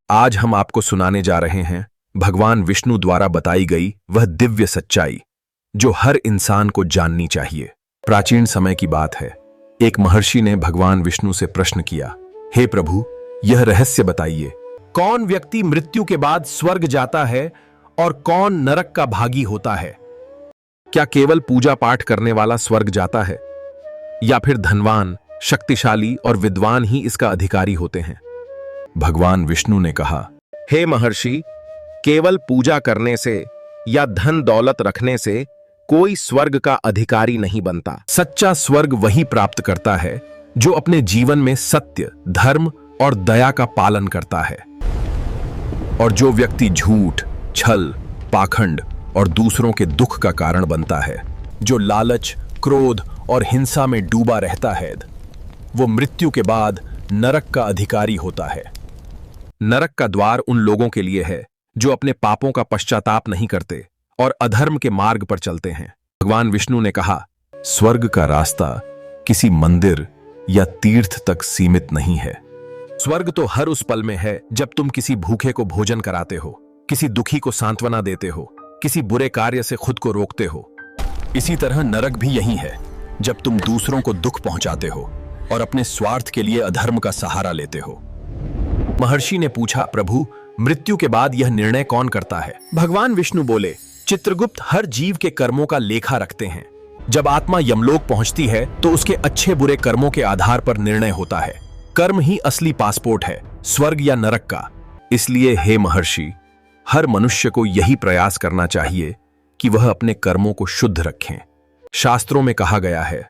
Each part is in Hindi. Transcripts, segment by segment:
आज हम आपको सुनाने जा रहे हैं भगवान विष्णु द्वारा बताई गई वह दिव्य सच्चाई जो हर इंसान को जाननी चाहिए। प्राचीन समय की बात है। एक महर्षि ने भगवान विष्णु से प्रश्न किया, हे प्रभु, यह रहस्य बताइए, कौन व्यक्ति मृत्यु के बाद स्वर्ग जाता है और कौन नरक का भागी होता है? क्या केवल पूजा पाठ करने वाला स्वर्ग जाता है या फिर धनवान, शक्तिशाली और विद्वान ही इसका अधिकारी होते हैं? भगवान विष्णु ने कहा, हे महर्षि, केवल पूजा करने से या धन दौलत रखने से कोई स्वर्ग का अधिकारी नहीं बनता। सच्चा स्वर्ग वही प्राप्त करता है जो अपने जीवन में सत्य, धर्म और दया का पालन करता है। और जो व्यक्ति झूठ, छल, पाखंड और दूसरों के दुख का कारण बनता है, जो लालच, क्रोध और हिंसा में डूबा रहता है, वो मृत्यु के बाद नरक का अधिकारी होता है। नरक का द्वार उन लोगों के लिए है जो अपने पापों का पश्चाताप नहीं करते और अधर्म के मार्ग पर चलते हैं। भगवान विष्णु ने कहा, स्वर्ग का रास्ता किसी मंदिर या तीर्थ तक सीमित नहीं है। स्वर्ग तो हर उस पल में है जब तुम किसी भूखे को भोजन कराते हो, किसी दुखी को सांत्वना देते हो, किसी बुरे कार्य से खुद को रोकते हो। इसी तरह नरक भी यही है, जब तुम दूसरों को दुख पहुंचाते हो और अपने स्वार्थ के लिए अधर्म का सहारा लेते हो। महर्षि ने पूछा, प्रभु, मृत्यु के बाद यह निर्णय कौन करता है? भगवान विष्णु बोले, चित्रगुप्त हर जीव के कर्मों का लेखा रखते हैं। जब आत्मा यमलोक पहुंचती है तो उसके अच्छे बुरे कर्मों के आधार पर निर्णय होता है। कर्म ही असली पासपोर्ट है स्वर्ग या नरक का। इसलिए हे महर्षि, हर मनुष्य को यही प्रयास करना चाहिए कि वह अपने कर्मों को शुद्ध रखें। शास्त्रों में कहा गया है,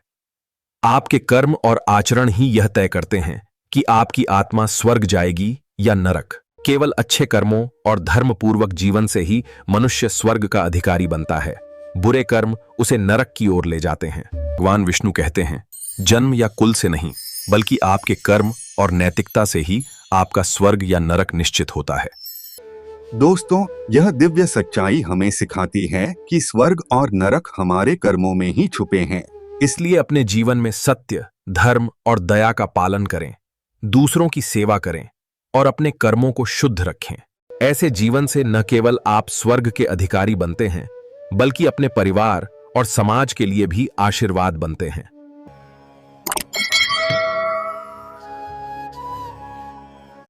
आपके कर्म और आचरण ही यह तय करते हैं कि आपकी आत्मा स्वर्ग जाएगी या नरक। केवल अच्छे कर्मों और धर्मपूर्वक जीवन से ही मनुष्य स्वर्ग का अधिकारी बनता है। बुरे कर्म उसे नरक की ओर ले जाते हैं। भगवान विष्णु कहते हैं, जन्म या कुल से नहीं, बल्कि आपके कर्म और नैतिकता से ही आपका स्वर्ग या नरक निश्चित होता है। दोस्तों, यह दिव्य सच्चाई हमें सिखाती है कि स्वर्ग और नरक हमारे कर्मों में ही छुपे हैं। इसलिए अपने जीवन में सत्य, धर्म और दया का पालन करें, दूसरों की सेवा करें और अपने कर्मों को शुद्ध रखें। ऐसे जीवन से न केवल आप स्वर्ग के अधिकारी बनते हैं, बल्कि अपने परिवार और समाज के लिए भी आशीर्वाद बनते हैं।